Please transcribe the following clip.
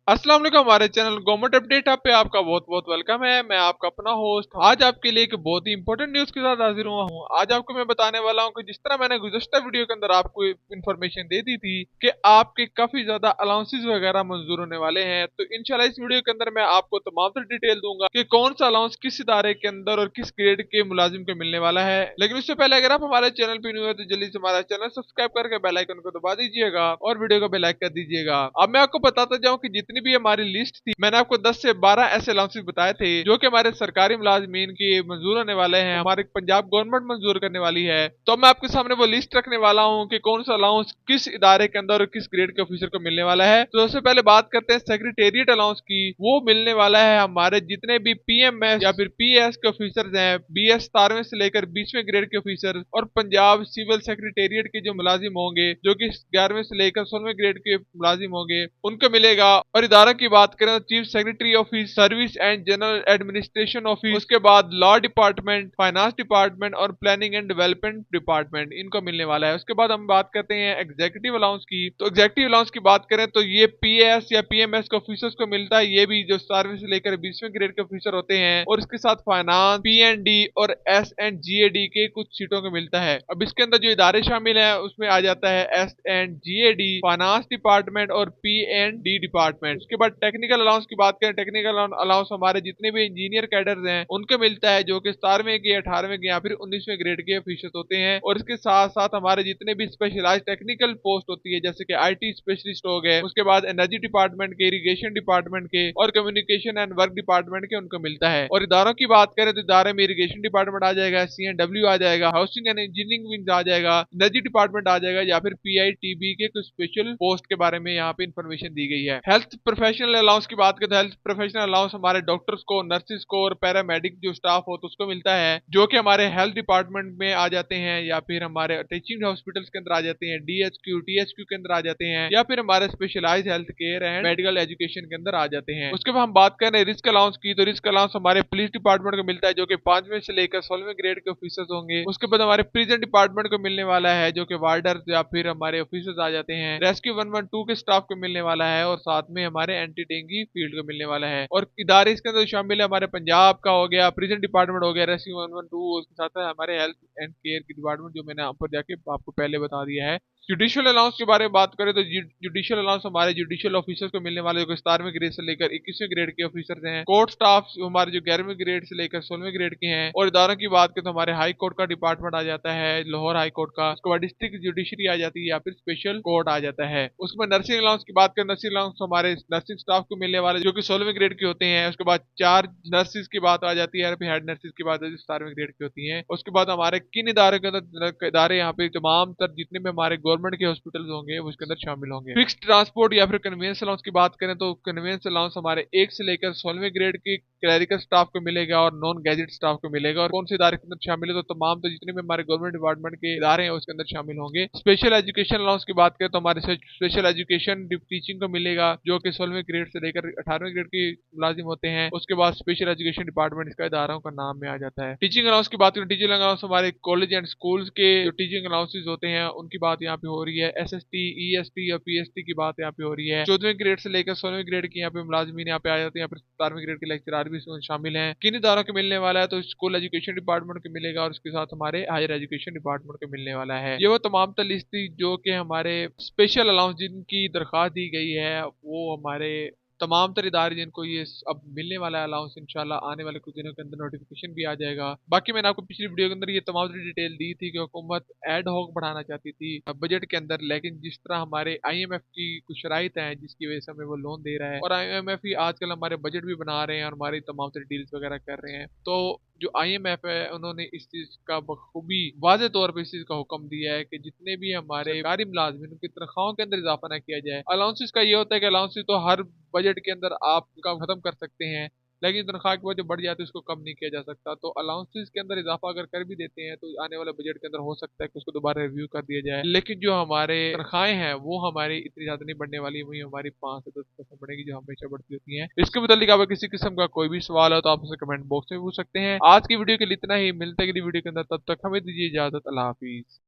अस्सलाम वालेकुम। हमारे चैनल गवर्नमेंट अपडेट आप पे आपका बहुत बहुत वेलकम है। मैं आपका अपना होस्ट आज आपके लिए एक बहुत ही इंपॉर्टेंट न्यूज के साथ हाजिर हुआ हूँ। आज आपको मैं बताने वाला हूँ कि जिस तरह मैंने गुज़श्ता वीडियो के अंदर आपको इन्फॉर्मेशन दे दी थी कि आपके काफी ज्यादा अलाउंसेस वगैरह मंजूर होने वाले हैं, तो इंशाल्लाह इस वीडियो के अंदर मैं आपको तमाम तर डिटेल दूंगा कि कौन सा अलाउंस किस इदारे के अंदर और किस ग्रेड के मुलाजिम को मिलने वाला है। लेकिन उससे पहले अगर आप हमारे चैनल पर न्यू है तो जल्दी से हमारा चैनल सब्सक्राइब करके बेल आइकन को दबा दीजिएगा और वीडियो को बेल लाइक कर दीजिएगा। अब मैं आपको बताता जाऊं कि जितनी भी हमारी लिस्ट थी, मैंने आपको 10 से 12 ऐसे अलाउंसेस बताए थे जो कि हमारे सरकारी मुलाजमीन के मंजूर होने वाले हैं, हमारे पंजाब गवर्नमेंट मंजूर करने वाली है। तो मैं आपके सामने वो लिस्ट रखने वाला हूँ कि कौन सा अलाउंस किस इदारे के अंदर और किस ग्रेड के ऑफिसर को मिलने वाला है। तो सबसे पहले बात करते हैं सेक्रेटेरिएट अलाउंस की। वो मिलने वाला है हमारे जितने भी पीएमएस या फिर पीएस के ऑफिसर्स हैं, बीएस 17वें से लेकर 20वें ग्रेड के ऑफिसर और पंजाब सिविल सेक्रेटेरिएट के जो मुलाजिम होंगे जो कि 11वें से लेकर 16वें ग्रेड के मुलाजिम होंगे, उनको मिलेगा। और इदारा की बात करें तो chief secretary office, service and general administration office, उसके बाद लॉ डिपार्टमेंट, फाइनेंस डिपार्टमेंट और प्लानिंग एंड डेवलपमेंट डिपार्टमेंट, इनको मिलने वाला है। उसके बाद हम बात करते हैं एग्जीक्यूटिव अलाउंस की। तो एग्जीक्यूटिव अलाउंस की बात करें तो ये पीएस या पीएमएस के ऑफिसर्स को मिलता है, ये भी जो 17वें से लेकर 20वें ग्रेड के ऑफिसर होते हैं। और इसके साथ फाइनेंस, पीएनडी और एस एंड जीएडी के कुछ सीटों को मिलता है। अब इसके अंदर जो इदारे शामिल है उसमें आ जाता है S and GAD, finance department और पीएनडी डिपार्टमेंट। उसके बाद टेक्निकल अलाउंस की बात करें, टेक्निकल अलाउंस हमारे जितने भी इंजीनियर कैडर्स हैं उनको मिलता है जो कि 17वें के, 18वें के या फिर 19वें ग्रेड के ऑफिसर्स होते हैं। और इसके साथ साथ हमारे जितने भी स्पेशलाइज्ड टेक्निकल पोस्ट होती है जैसे कि आईटी स्पेशलिस्ट हो गए, उसके बाद एनर्जी डिपार्टमेंट के, इरिगेशन डिपार्टमेंट के और कम्युनिकेशन एंड वर्क डिपार्टमेंट के, उनको मिलता है। और इदारों की बात करें तो इदारे में इरिगेशन डिपार्टमेंट आ जाएगा, सीएनडब्ल्यू आ जाएगा, हाउसिंग एंड इंजीनियरिंग विंग आ जाएगा, एनर्जी डिपार्टमेंट आ जाएगा या फिर पीआईटीबी के कुछ स्पेशल पोस्ट के बारे में यहाँ पे इंफॉर्मेशन दी गई है। हेल्थ प्रोफेशनल अलाउंस की बात करें तो हेल्थ प्रोफेशनल अलाउंस हमारे डॉक्टर्स को, नर्सिस को और पैरामेडिक जो स्टाफ हो तो उसको मिलता है, जो कि हमारे हेल्थ डिपार्टमेंट में आ जाते हैं या फिर हमारे टीचिंग हॉस्पिटल्स के अंदर आ जाते हैं, डीएचक्यू टीएचक्यू के अंदर आ जाते हैं या फिर हमारे specialised health care and medical education के अंदर आ जाते हैं। उसके बाद हम बात करें रिस्क अलाउंस की, तो रिस्क अलाउंस हमारे पुलिस डिपार्टमेंट को मिलता है जो कि 5वें से लेकर 16वें ग्रेड के ऑफिसर्स होंगे। उसके बाद हमारे प्रिजन डिपार्टमेंट को मिलने वाला है जो कि वार्डर या फिर हमारे ऑफिसर्स आ जाते हैं। रेस्क्यू 112 के स्टाफ को मिलने वाला है और साथ में हमारे एंटी डेंगी फील्ड को मिलने वाला है। और इदारे इसके अंदर शामिल है हमारे पंजाब का हो गया, प्रिजन डिपार्टमेंट हो गया, रेस्क्यू 112, उसके साथ है हमारे हेल्थ एंड केयर की डिपार्टमेंट जो मैंने यहाँ पर जाके आपको पहले बता दिया है। जुडिशियल अलाउंस के बारे में बात करें तो जुडिशियल अलाउंस हमारे जुडिशियल ऑफिसर्स को मिलने वाले जो 17वें ग्रेड से लेकर 21वें ग्रेड के ऑफिसर्स हैं। कोर्ट स्टाफ हमारे जो 11वें ग्रेड से लेकर 16वें ग्रेड के हैं। और इदारों की बात करें तो हमारे हाई कोर्ट का डिपार्टमेंट आ जाता है, लाहौर हाई कोर्ट का, उसके बाद डिस्ट्रिक्ट जुडिशरी आ जाती है या फिर स्पेशल कोर्ट आ जाता है। उसमें नर्सिंग अलाउंस की बात करें, नर्सिंग अलाउंस हमारे नर्सिंग स्टाफ को मिलने वाले जो कि 16वें ग्रेड के होते हैं। उसके बाद 4 नर्सिस की बात आ जाती है, हेड नर्सिस की बात 17वें ग्रेड की होती है। उसके बाद हमारे किन इदारों के अंदर, इदारे यहाँ पे तमाम तर जितने भी हमारे गवर्नमेंट के हॉस्पिटल होंगे उसके अंदर शामिल होंगे। फिक्स ट्रांसपोर्ट या फिर कन्वेंस अलाउंस की बात करें तो कन्वेंस अलाउंस हमारे 1 से लेकर 16वें ग्रेड के क्लरिकल स्टाफ को मिलेगा और नॉन गैजेट स्टाफ को मिलेगा। और कौन से इदारे के अंदर शामिल है तो तमाम तो जितने भी हमारे गवर्नमेंट डिपार्टमेंट के इदारे हैं उसके अंदर शामिल होंगे। स्पेशल एजुकेशन अलाउंस की बात करें तो हमारे स्पेशल एजुकेशन टीचिंग को मिलेगा जो कि 16वें ग्रेड से लेकर 18वें ग्रेड के मुलाजिम होते हैं। उसके बाद स्पेशल एजुकेशन डिपार्टमेंट इसका इदारों का नाम में आ जाता है। टीचिंग अलाउंस की बात करें, टीचिंग अलाउंस हमारे कॉलेज एंड स्कूल्स के जो टीचिंग अलाउंसेस होते हैं उनकी बात यहाँ पे हो रही है। एसएसटी, ईएसटी और पीएसटी की बात यहाँ पे हो रही है। 14वें ग्रेड से लेकर 16वें ग्रेड की यहाँ पे मुलाजमीन यहाँ पे आ जाते हैं, यहाँ पे 17वें ग्रेड के लेक्चरार भी शामिल हैं। किन इदारों को मिलने वाला है तो स्कूल एजुकेशन डिपार्टमेंट को मिलेगा और उसके साथ हमारे हायर एजुकेशन डिपार्टमेंट को मिलने वाला है। ये वो तमाम लिस्ट थी जो कि हमारे स्पेशल अलाउंस जिनकी दरखास्त दी गई है वो हमारे तमाम तर इदारे जिनको ये अब मिलने वाला है अलाउंस, इंशाल्लाह आने वाले कुछ दिनों के अंदर नोटिफिकेशन भी आ जाएगा। बाकी मैंने आपको पिछली वीडियो के अंदर ये तमाम डिटेल दी थी कि हुकूमत एड हॉक बढ़ाना चाहती थी बजट के अंदर, लेकिन जिस तरह हमारे आईएमएफ की कुछ शराइत हैं जिसकी वजह से हमें वो लोन दे रहा है और आईएमएफ ही आजकल हमारे बजट भी बना रहे हैं और हमारी तमाम तर डील्स वगैरह कर रहे हैं। तो जो आईएमएफ है उन्होंने इस चीज का बखूबी वाज़े तौर पर इस चीज का हुक्म दिया है कि जितने भी हमारे सरकारी मुलाजमिन उनकी तनख्वाहों के अंदर इजाफा ना किया जाए। अलाउंसेस का ये होता है कि अलाउंसेस तो हर बजट के अंदर आप काम खत्म कर सकते हैं, लेकिन तनख्वाह के बाद जो बढ़ जाती है उसको कम नहीं किया जा सकता। तो अलाउंसेस के अंदर इजाफा अगर कर भी देते हैं तो आने वाले बजट के अंदर हो सकता है कि उसको दोबारा रिव्यू कर दिया जाए, लेकिन जो हमारे तनख्वाहें हैं वो हमारी इतनी ज्यादा नहीं बढ़ने वाली, वही हमारी 5 से 10% बढ़ेगी जो हमेशा बढ़ती होती है। इसके मुतालिक अगर किसी किस्म का कोई भी सवाल हो तो आप उसे कमेंट बॉक्स में पूछ सकते हैं। आज की वीडियो के लिए इतना ही, मिलते अगली वीडियो के अंदर, तब तक हमें दीजिए इजाजत। अल्लाह हाफिज।